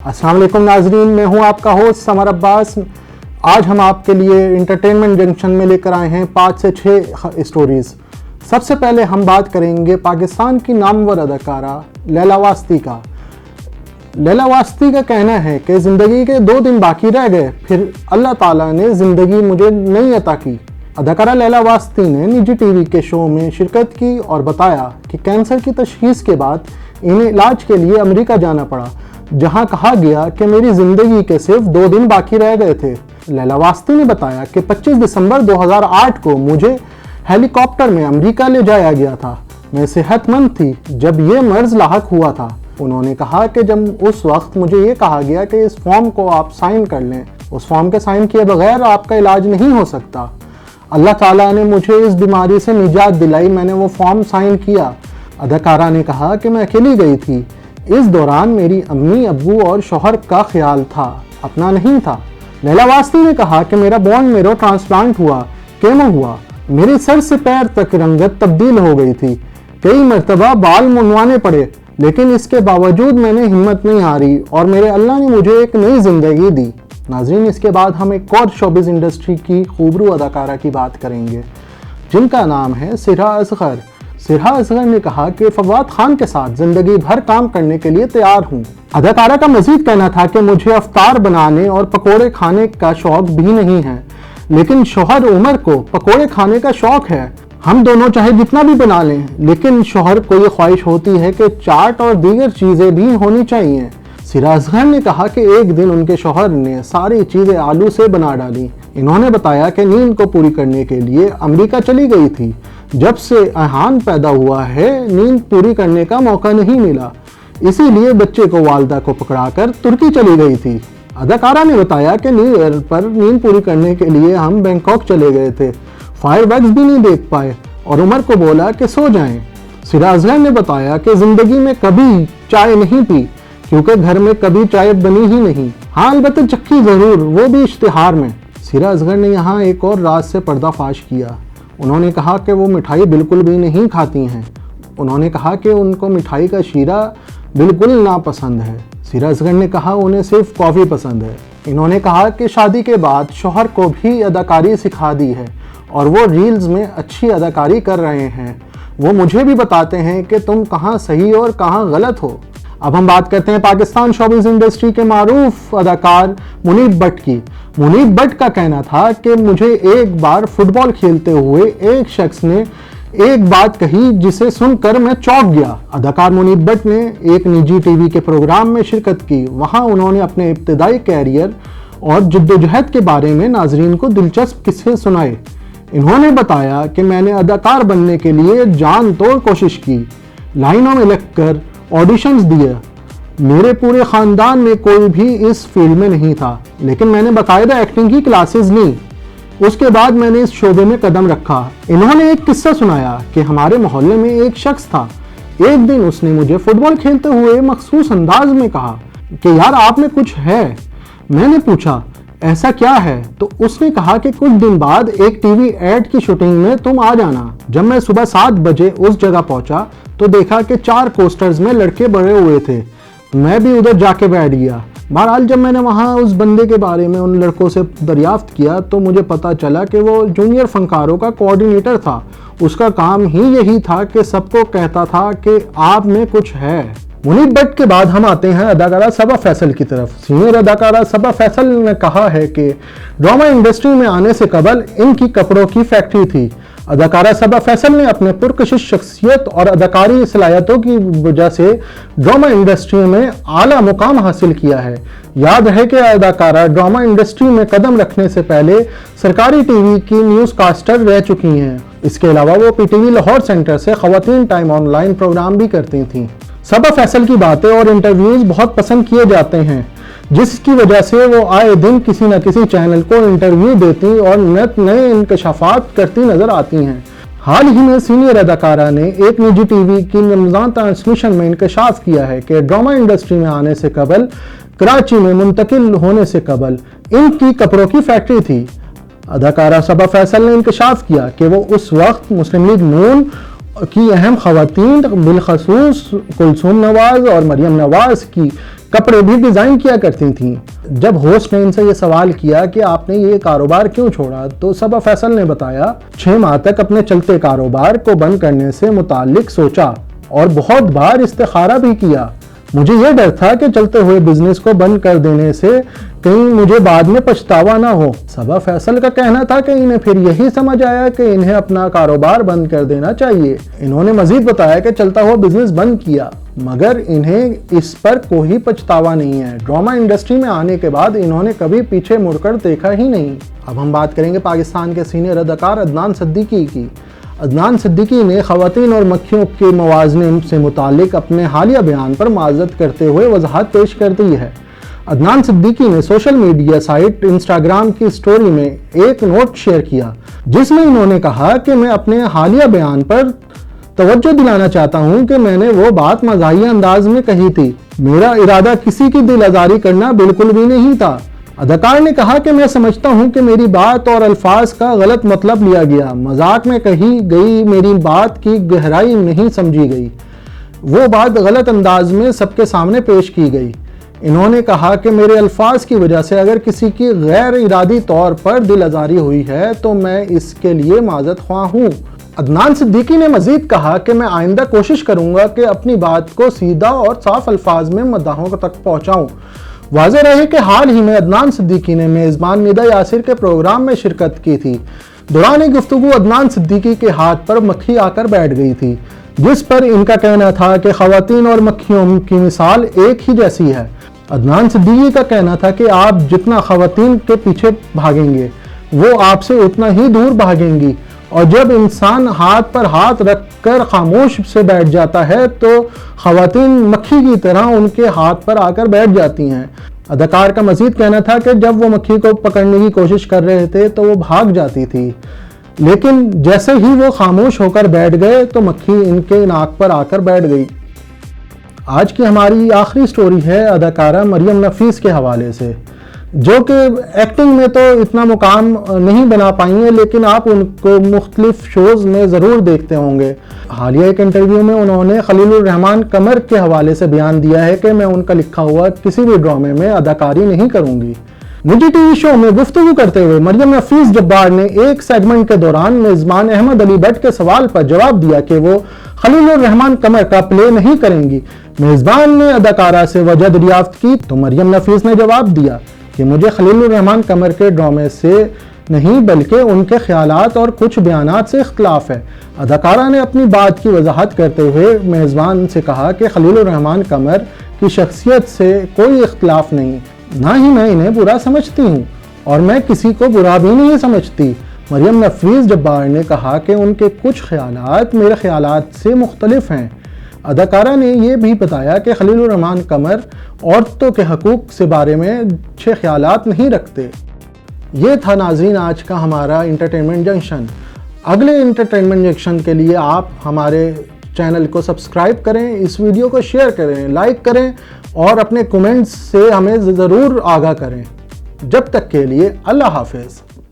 السلام علیکم ناظرین، میں ہوں آپ کا ہوسٹ سمر عباس۔ آج ہم آپ کے لیے انٹرٹینمنٹ جنکشن میں لے کر آئے ہیں 5 سے 6 اسٹوریز۔ سب سے پہلے ہم بات کریں گے پاکستان کی نامور اداکارہ لیلا واسطی کا۔ لیلا واسطی کا کہنا ہے کہ زندگی کے 2 دن باقی رہ گئے، پھر اللہ تعالیٰ نے زندگی مجھے نہیں عطا کی۔ اداکارہ لیلا واسطی نے نجی ٹی وی کے شو میں شرکت کی اور بتایا کہ کینسر کی تشخیص کے بعد انہیں علاج کے لیے امریکا جانا پڑا، جہاں کہا گیا کہ میری زندگی کے صرف 2 دن باقی رہ گئے تھے۔ لیلا واسطی نے بتایا کہ 25 دسمبر 2008 کو مجھے ہیلی کاپٹر میں امریکا لے جایا گیا تھا۔ میں صحت مند تھی جب یہ مرض لاحق ہوا تھا۔ انہوں نے کہا کہ جب اس وقت مجھے یہ کہا گیا کہ اس فارم کو آپ سائن کر لیں، اس فارم کے سائن کیے بغیر آپ کا علاج نہیں ہو سکتا۔ اللہ تعالیٰ نے مجھے اس بیماری سے نجات دلائی، میں نے وہ فارم سائن کیا۔ اداکارہ نے کہا کہ میں اکیلی گئی تھی، اس دوران میری امی، ابو اور شوہر کا خیال تھا، اپنا نہیں تھا۔ لیلا واسطی نے کہا کہ میرا بون میرو ٹرانسپلانٹ ہوا، کیمو ہوا، میرے سر سے پیر تک رنگت تبدیل ہو گئی تھی، کئی مرتبہ بال منڈوانے پڑے، لیکن اس کے باوجود میں نے ہمت نہیں ہاری اور میرے اللہ نے مجھے ایک نئی زندگی دی۔ ناظرین، اس کے بعد ہم ایک اور شوبز انڈسٹری کی خوبرو اداکارہ کی بات کریں گے جن کا نام ہے سرا اصغر۔ سرا اصغر نے کہا کہ فواد خان کے ساتھ زندگی بھر کام کرنے کے لیے تیار ہوں۔ اداکارہ کا مزید کہنا تھا کہ مجھے افطار بنانے اور پکوڑے کھانے کا شوق بھی نہیں ہے، لیکن شوہر عمر کو پکوڑے کھانے کا شوق ہے۔ ہم دونوں چاہے جتنا بھی بنا لیں، لیکن شوہر کو یہ خواہش ہوتی ہے کہ چاٹ اور دیگر چیزیں بھی ہونی چاہیے۔ سرا اصغر نے کہا کہ ایک دن ان کے شوہر نے ساری چیزیں آلو سے بنا ڈالی۔ انہوں نے بتایا کہ نیند کو پوری کرنے کے لیے امریکہ چلی گئی تھی، جب سے احان پیدا ہوا ہے نیند پوری کرنے کا موقع نہیں ملا، اسی لیے بچے کو والدہ کو پکڑا کر ترکی چلی گئی تھی۔ اداکارہ نے بتایا کہ نیو ایئر پر نیند پوری کرنے کے لیے ہم بینکاک چلے گئے تھے، فائر ورکس بھی نہیں دیکھ پائے اور عمر کو بولا کہ سو جائیں۔ سرا اصغر نے بتایا کہ زندگی میں کبھی چائے نہیں پی کیونکہ گھر میں کبھی چائے بنی ہی نہیں، ہاں البتہ چکھی ضرور، وہ بھی اشتہار میں۔ سرا اصغر نے یہاں ایک اور راز سے پردہ فاش کیا۔ انہوں نے کہا کہ وہ مٹھائی بالکل بھی نہیں کھاتی ہیں۔ انہوں نے کہا کہ ان کو مٹھائی کا شیرہ بالکل ناپسند ہے۔ سرا اصغر نے کہا انہیں صرف کافی پسند ہے۔ انہوں نے کہا کہ شادی کے بعد شوہر کو بھی اداکاری سکھا دی ہے اور وہ ریلز میں اچھی اداکاری کر رہے ہیں۔ وہ مجھے بھی بتاتے ہیں کہ تم کہاں صحیح اور کہاں غلط ہو۔ اب ہم بات کرتے ہیں پاکستان شوبز انڈسٹری کے معروف اداکار منیب بٹ کی۔ منیب بٹ کا کہنا تھا کہ مجھے ایک بار فٹ بال کھیلتے ہوئے ایک شخص نے ایک بات کہی جسے سن کر میں چونک گیا۔ اداکار منیب بٹ نے ایک نجی ٹی وی کے پروگرام میں شرکت کی، وہاں انہوں نے اپنے ابتدائی کیریئر اور جدوجہد کے بارے میں ناظرین کو دلچسپ قصے سنائے۔ انہوں نے بتایا کہ میں نے اداکار بننے کے لیے جان توڑ کوشش کی، لائنوں میں لگ کر آڈیشنز دیے۔ میرے پورے خاندان میں کوئی بھی اس فیلڈ میں نہیں تھا، لیکن میں نے باقاعدہ ایکٹنگ کی کلاسز لیں۔ اس کے بعد میں نے اس شعبے میں قدم رکھا۔ انہوں نے ایک قصہ سنایا کہ ہمارے محلے میں ایک شخص تھا، ایک دن اس نے مجھے فٹ بال کھیلتے ہوئے مخصوص انداز میں کہا کہ یار آپ میں کچھ ہے۔ میں نے پوچھا ایسا کیا ہے، تو اس نے کہا کہ کچھ دن بعد ایک ٹی وی ایڈ کی شوٹنگ میں تم آ جانا۔ جب میں صبح 7 بجے اس جگہ پہنچا تو دیکھا کہ 4 کوسٹرز میں لڑکے بڑے ہوئے تھے، میں بھی ادھر جا کے بیٹھ گیا۔ بہرحال جب میں نے وہاں اس بندے کے بارے میں ان لڑکوں سے دریافت کیا تو مجھے پتا چلا کہ وہ جونیئر فنکاروں کا کوآرڈینیٹر تھا۔ اس کا کام ہی یہی تھا کہ سب کو کہتا تھا کہ آپ میں کچھ ہے۔ منیب بٹ کے بعد ہم آتے ہیں اداکارہ صبا فیصل کی طرف۔ سینئر اداکارہ صبا فیصل نے کہا ہے کہ ڈرامہ انڈسٹری میں آنے سے قبل ان کی کپڑوں کی فیکٹری تھی۔ اداکارہ صبا فیصل نے اپنے پرکشش شخصیت اور اداکاری صلاحیتوں کی وجہ سے ڈرامہ انڈسٹری میں اعلیٰ مقام حاصل کیا ہے۔ یاد رہے کہ اداکارہ ڈرامہ انڈسٹری میں قدم رکھنے سے پہلے سرکاری ٹی وی کی نیوز کاسٹر رہ چکی ہیں۔ اس کے علاوہ وہ P T V Lahore centre سے خواتین ٹائم آن لائن پروگرام بھی کرتی تھیں۔ صبا فیصل کی باتیں اور انٹرویوز بہت پسند کیے جاتے ہیں، جس کی وجہ سے وہ آئے دن کسی نہ کسی چینل کو انٹرویو دیتی اور نئے انکشافات کرتی نظر آتی ہیں۔ حال ہی میں سینئر اداکارہ نے ایک نجی ٹی وی کی رمضان ٹرانسمیشن میں انکشاف کیا ہے کہ ڈرامہ انڈسٹری میں آنے سے قبل، کراچی میں منتقل ہونے سے قبل ان کی کپڑوں کی فیکٹری تھی۔ اداکارہ صبا فیصل نے انکشاف کیا کہ وہ اس وقت مسلم لیگ نون کی اہم خواتین بالخصوص کلثوم نواز اور مریم نواز کی کپڑے بھی ڈیزائن کیا کرتی تھیں۔ جب ہوسٹ نے ان سے یہ سوال کیا کہ آپ نے یہ کاروبار کیوں چھوڑا تو صبا فیصل نے بتایا 6 ماہ تک اپنے چلتے کاروبار کو بند کرنے سے متعلق سوچا اور بہت بار استخارہ بھی کیا۔ مجھے یہ ڈر تھا کہ چلتے ہوئے بزنس کو بند کر دینے سے کہیں مجھے بعد میں پچھتاوا نہ ہو۔ صبا فیصل کا کہنا تھا کہ انہیں پھر یہی سمجھ آیا کہ انہیں اپنا کاروبار بند کر دینا چاہیے۔ انہوں نے مزید بتایا کہ چلتا ہوا بزنس بند کیا مگر انہیں اس پر کوئی پچھتاوا نہیں ہے۔ ڈرامہ انڈسٹری میں آنے کے بعد انہوں نے کبھی پیچھے مڑ کر دیکھا ہی نہیں۔ اب ہم بات کریں گے پاکستان کے سینئر اداکار عدنان صدیقی کی۔ عدنان صدیقی نے خواتین اور مکھیوں کے موازنے سے متعلق اپنے حالیہ بیان پر معذرت کرتے ہوئے وضاحت پیش کر دی ہے۔ عدنان صدیقی نے سوشل میڈیا سائٹ انسٹاگرام کی سٹوری میں ایک نوٹ شیئر کیا جس میں انہوں نے کہا کہ میں اپنے حالیہ بیان پر توجہ دلانا چاہتا ہوں کہ میں نے وہ بات مزاحیہ انداز میں کہی تھی۔ میرا ارادہ کسی کی دل آزاری کرنا بالکل بھی نہیں تھا۔ اداکار نے کہا کہ میں سمجھتا ہوں کہ میری بات اور الفاظ کا غلط مطلب لیا گیا، مذاق میں کہی گئی میری بات کی گہرائی نہیں سمجھی گئی، وہ بات غلط انداز میں سب کے سامنے پیش کی گئی۔ انہوں نے کہا کہ میرے الفاظ کی وجہ سے اگر کسی کی غیر ارادی طور پر دل آزاری ہوئی ہے تو میں اس کے لیے معذرت خواہ ہوں۔ عدنان صدیقی نے مزید کہا کہ میں آئندہ کوشش کروں گا کہ اپنی بات کو سیدھا اور صاف الفاظ میں مداحوں تک پہنچاؤں۔ واضح رہے کہ حال ہی میں عدنان صدیقی نے میزبان ندا یاسر کے پروگرام میں شرکت کی تھی۔ دوران گفتگو عدنان صدیقی کے ہاتھ پر مکھی آ کر بیٹھ گئی تھی جس پر ان کا کہنا تھا کہ خواتین اور مکھیوں کی مثال ایک ہی جیسی ہے۔ عدنان صدیقی کا کہنا تھا کہ آپ جتنا خواتین کے پیچھے بھاگیں گے وہ آپ سے اتنا ہی دور بھاگیں گی، اور جب انسان ہاتھ پر ہاتھ رکھ کر خاموش سے بیٹھ جاتا ہے تو خواتین مکھی کی طرح ان کے ہاتھ پر آ کر بیٹھ جاتی ہیں۔ اداکار کا مزید کہنا تھا کہ جب وہ مکھی کو پکڑنے کی کوشش کر رہے تھے تو وہ بھاگ جاتی تھی، لیکن جیسے ہی وہ خاموش ہو کر بیٹھ گئے تو مکھی ان کے ناک پر آ کر بیٹھ گئی۔ آج کی ہماری آخری سٹوری ہے اداکارہ مریم نفیس کے حوالے سے، جو کہ ایکٹنگ میں تو اتنا مقام نہیں بنا پائی ہیں لیکن آپ ان کو مختلف شوز میں ضرور دیکھتے ہوں گے۔ حالیہ ایک انٹرویو میں انہوں نے خلیل الرحمان قمر کے حوالے سے بیان دیا ہے کہ میں ان کا لکھا ہوا کسی بھی ڈرامے میں اداکاری نہیں کروں گی۔ نجی ٹی وی شو میں گفتگو کرتے ہوئے مریم نفیس جبار نے ایک سیگمنٹ کے دوران میزبان احمد علی بٹ کے سوال پر جواب دیا کہ وہ خلیل الرحمان قمر کا پلے نہیں کریں گی۔ میزبان نے اداکارہ سے وجہ دریافت کی تو مریم نفیس نے جواب دیا کہ مجھے خلیل الرحمان قمر کے ڈرامے سے نہیں بلکہ ان کے خیالات اور کچھ بیانات سے اختلاف ہے۔ اداکارہ نے اپنی بات کی وضاحت کرتے ہوئے میزبان سے کہا کہ خلیل الرحمان قمر کی شخصیت سے کوئی اختلاف نہیں، نہ ہی میں انہیں برا سمجھتی ہوں اور میں کسی کو برا بھی نہیں سمجھتی۔ مریم نفیس جبار نے کہا کہ ان کے کچھ خیالات میرے خیالات سے مختلف ہیں۔ اداکارہ نے یہ بھی بتایا کہ خلیل الرحمان قمر عورتوں کے حقوق سے بارے میں اچھے خیالات نہیں رکھتے۔ یہ تھا ناظرین آج کا ہمارا انٹرٹینمنٹ جنکشن۔ اگلے انٹرٹینمنٹ جنکشن کے لیے آپ ہمارے چینل کو سبسکرائب کریں، اس ویڈیو کو شیئر کریں، لائک کریں اور اپنے کومنٹس سے ہمیں ضرور آگاہ کریں۔ جب تک کے لیے اللہ حافظ۔